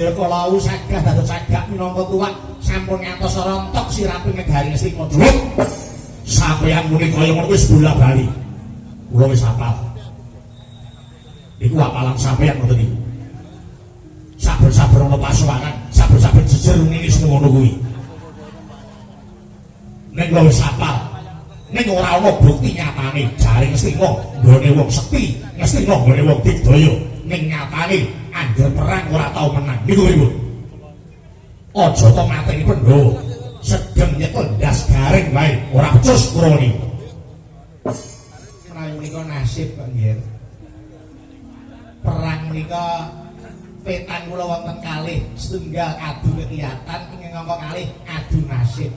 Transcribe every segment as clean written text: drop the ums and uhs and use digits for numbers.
Kalau sagah dados sagak minangka tuwak sampun ngantos rontok sirape negari Ngesti Mojo. Sampeyan muni kaya ngono wis bola-bali. Kula wis hafal. Iku apalan sampeyan ngoten niku. Saben-saben ana pasuwanan, saben-saben jejer ngene ngono kuwi. Nek kula wis hafal. Nek ora ana bukti nyatane jare Ngesti Mo nggone wong sekti, Ngesti Mo nggone wong digdaya. Ning nyatane angger perang ora tau menang niku Ibu. Aja to mateni Pandhawa. Sedeng nyekel ndas garing wae ora becus kula niku. Menawi menika nasib nggih. Perang menika petan kula wonten kalih setunggal adu kegiatan ing angka kalih adu nasib.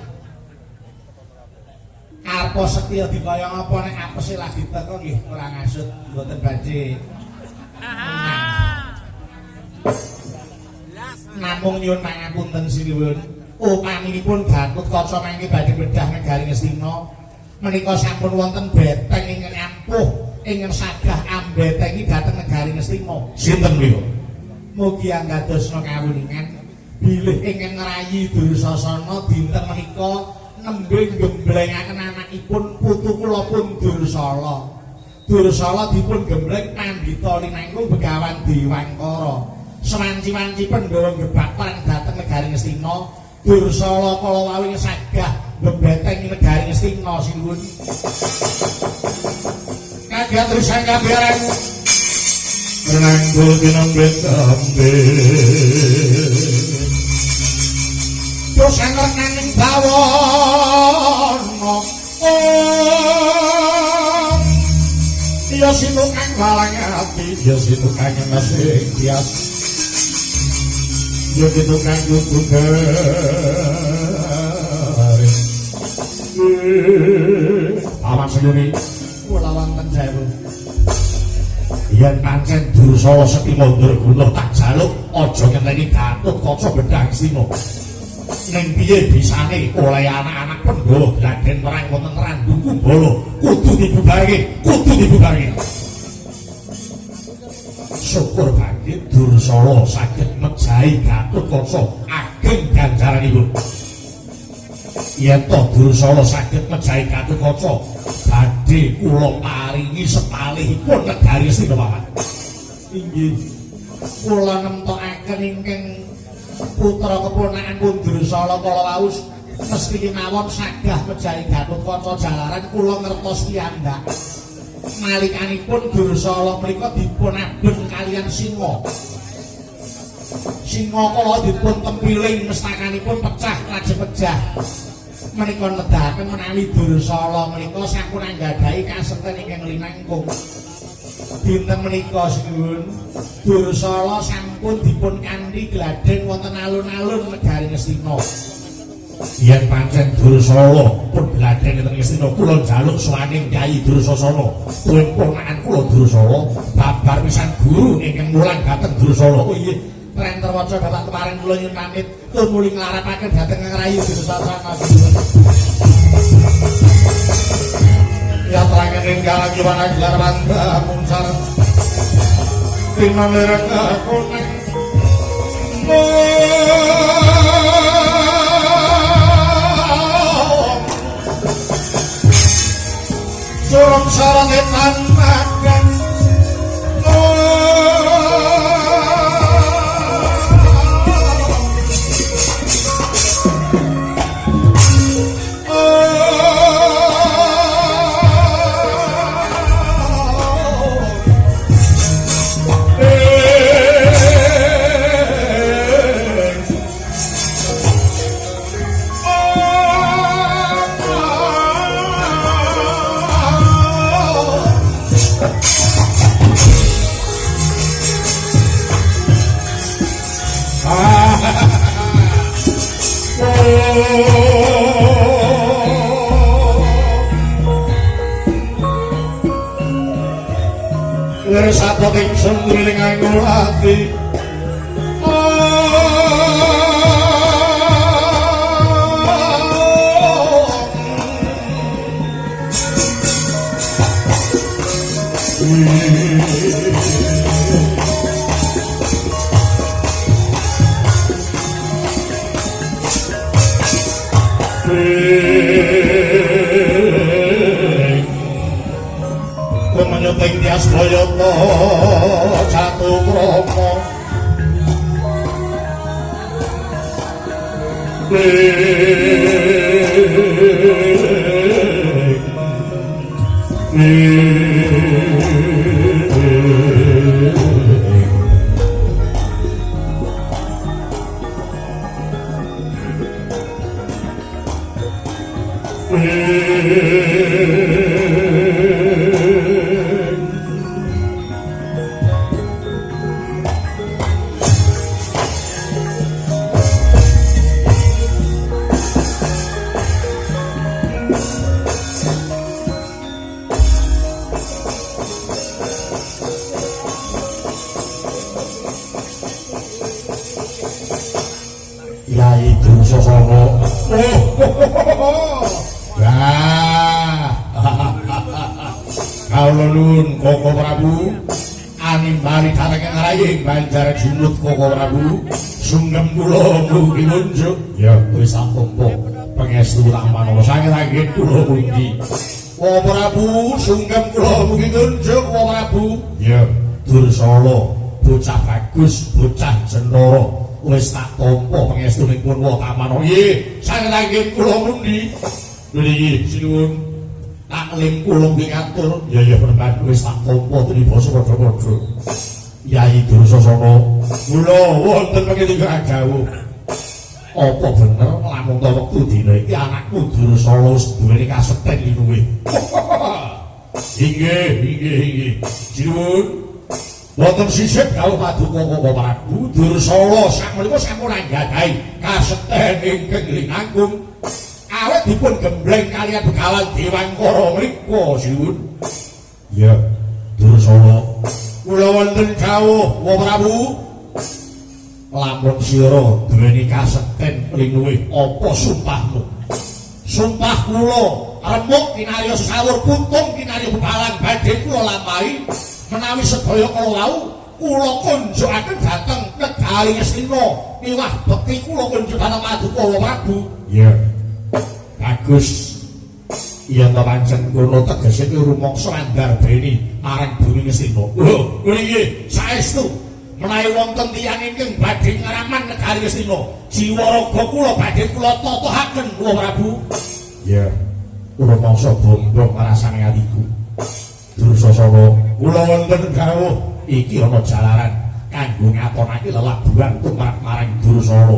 Apa setya dikaya apa nek apese lagi teko nggih ora ngasut mboten badhe. Namung nyuwun pangapunten sinuwun. Upaminipun Gatotkaca mangke badhe bedah negari Ngastina menika sampun wonten beteng ingkang ampuh ingkang sagah ambetengi dhateng negari Ngastina. Sinten menika? Mugi anggadosna kawuningan bilih ingkang ngrayi Dursasana dinten menika nembe gemblengaken anakipun putu kula pun Dursala. Dursala dipun gembleng pandhita linangkung Begawan Dewangkara. Sewanci-wanci Pandhawa ngebak perang dhateng negari Ngastina, Dursala kala wawing sagah mbeteng negari Ngastina sinuwun. Kagiat risang kabiaran menanggul kinambet ambe. Dosa ngernaning bawana. Ya sinukang balang ati, ya sinukang ngasih kias, ya sinukang gugari. Paman Sayuni, kula wonten sewu. Yen pancen Dursala Sekti mundur gunung tak jaluk, aja ngenteni Gatotkaca bedah Ngastina. Ning piye bisane oleh anak-anak Pandhawa gladhen perang wonten Randung Kumbala kudu dibubarke. Syukur bangkit Dursala saged mejahi Gatotkaca ageng ganjaranipun. Yen to Dursala saged mejahi Gatotkaca badhe kula paringi sepalihipun negari Ngastina Paman. Inggih. Kula nemtokaken ingkang putra keponakan pun Dursala kala waus mesti kemawon sagah mejahi Gatotkaca jalaran kula ngertos piyambak. Nalikanipun Dursala menika dipun aben kaliyan Singa. Singa kala dipun tempiling mestakanipun pecah lajeng pejah. Menika nedahaken menawi Dursala menika sampun anggadhahi kasenten ingkang linangkung. Dinten menika sinuwun Dursala sampun dipun kanthi gladhen wonten alun-alun negari Ngastina. Yen pancen Dursala pun gladhen wonten Ngastina kula njaluk swaning Kyai Dursasana tuwin ponakan kula Dursala babar pisan guru ingkang mulang dhateng Dursala. Oh nggih, Rentrawaca Bapak kemarin kula nyuwun pamit tumuli nglarapaken dhateng Rayi Dursasana. Ya terangan ingkang kiwana gelar manda munsar pinamerek kuning surung sarangetan makan Sapa ingsun wiling anggo ati Kemenyuting tias boyoto jatuh kromo Yai Dursasana. Kawula nuwun Koko Prabu, animbali dhateng ngraying banjar junut Koko Prabu. Sungkem kula mugi nunjuk. Ya wis sampun pangestu Ramana sanget anggen kula mugi. Koko Prabu sungkem kula mugi nunjuk Koko Prabu. Ya Dursala bocah bagus, bocah jenara. Wis tak tampa pangestunipun wa Kamana. Nggih, sanget anggen kula mundi. Nggih, sinuwun. Taklim kula nggih ngatur. Ya penemban wis tak tampa tribasa padha-padha. Yai Dursasana, kula wonten panjenengan dawuh. Apa bener lamun ta wektu dina iki anakku Dursala wis duweni kasethen linuwe. Inggih. Sinuwun. Wonten sisih kawula paduka Koko Prabu Dursala sakmenika sampun anggadhahi kasethen ingkang linangkung awet dipun gembleng kaliyan Begawan Dewangkara mriku sinuwun. Ya Dursala kula wonten dawuh Koko Prabu lamun sira duweni kasethen linuwe apa sumpahmu? Sumpah kula remuk kinarya sawur puntung kinarya bebalan badhe kula lampahi menawi sedaya kala wau kula kunjukaken dhateng Negari Ngastina miwah bekti kula kunjuk dhateng Paduka Prabu. Ya. Bagus. Yen ta pancen kono tegese rumangsa andarbeni marang bumi Ngastina. Lho, nggih, saestu menawi wonten tiyang ingkang badhe ngraman Negari Ngastina, jiwa raga kula badhe kula totohaken kula Prabu. Ya. Rumangsa bombong ngrasani atiku. Dursasana, kula wonten dawuh iki ana jalaran kanggo ngatonake lelabuhan tumrap marang Dursala.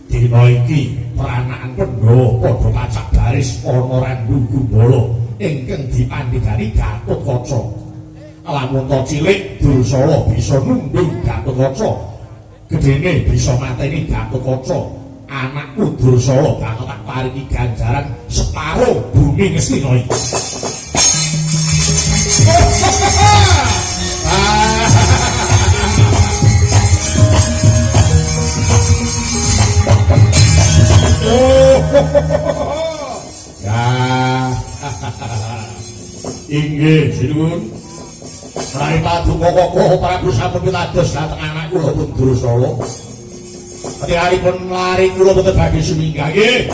Dina iki pranakan Pandhawa padha pacak baris ana Randu Gumbala ingkang dipandhegani Gatotkaca. Lamun ta cilik Dursala bisa nundung Gatotkaca, gedene bisa mateni Gatotkaca. Anakku Dursala bakal tak paringi ganjaran separo bumi Ngastina iki. Inggih, sinuwun. Rai Paduka Koko Prabu sampun pitados dhateng anak kula pun Dursala. Ketiripun lari kula boten badhe sumingga nggih.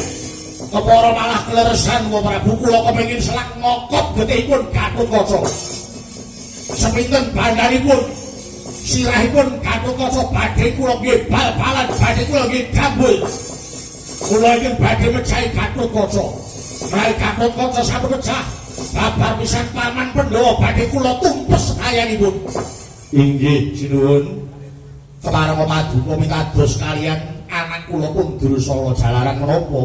Kepara malah kleresan Koko Prabu kula kepengin selak ngokop getihipun Gatotkaca. Sepinten bandhanipun sirahipun Gatotkaca badhe kula nggih bal-balan badhe kula nggih gambul. Kula ingkang badhe mejahi Gatotkaca. Rai Gatotkaca sampun pecah. Babar pisan paman Pandhawa badhe kula tumpes kayanipun. Inggih sinuwun. Kepareng Paduka pitados kaliyan anak kula pun Dursala jalaran menapa?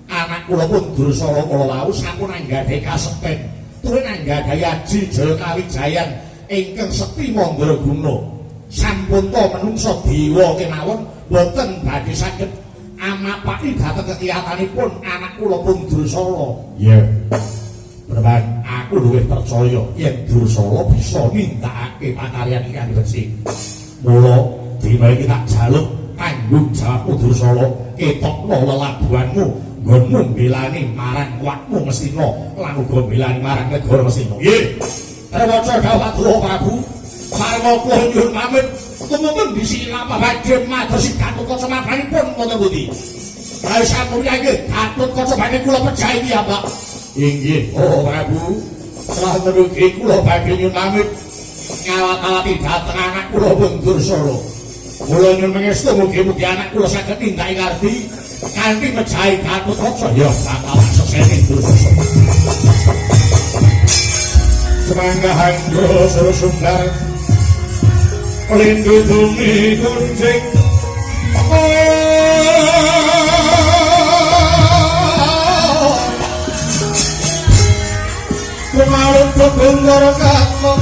Anak kula pun Dursala kala wau sampun anggadhahi kasethen. Turun anggadhahi aji jaya kawijayan ingkang sekti mandraguna. Sampun ta menungsa dewa kemawon boten badhe saged amapaki dhateng kekiyatanipun anak kula pun Dursala. Ya. Beneran aku luwih percaya yen Dursala bisa nindakake pakaryan ingkang becik. Mula dina iki tak jaluk tanggung jawabmu Dursala, ketokno lelabuhanmu nggonmu mbelani marang wakmu Ngastina lan uga mbelani marang negara Ngastina. Nggih. Rewaca dawuh Paduka Prabu, sarwa kula nyuwun pamit tumungkul bisi lapa badhe madosi Gatotkaca mabanipun wonten pundi. Ayo sampun yakin, katut kocobane kula percaya iki ya, Pak. Inggih, oh Prabu. Setelah menugi kula badhe nyuwun pamit ngawat-awati dhateng anak kula Bundur Solo. Kula nyuwun pangestu mugi-mugi anak kula saged nindaki kardi kanthi mejahi Gatotkaca ya bakal sesene dosa. Semangga Handra Sura Sundar Pelindung bumi kunjing Kumalut begunggor kakok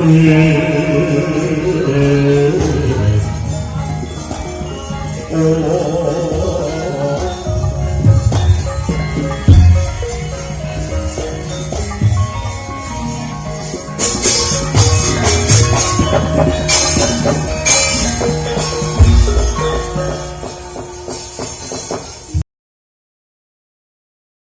Yeah.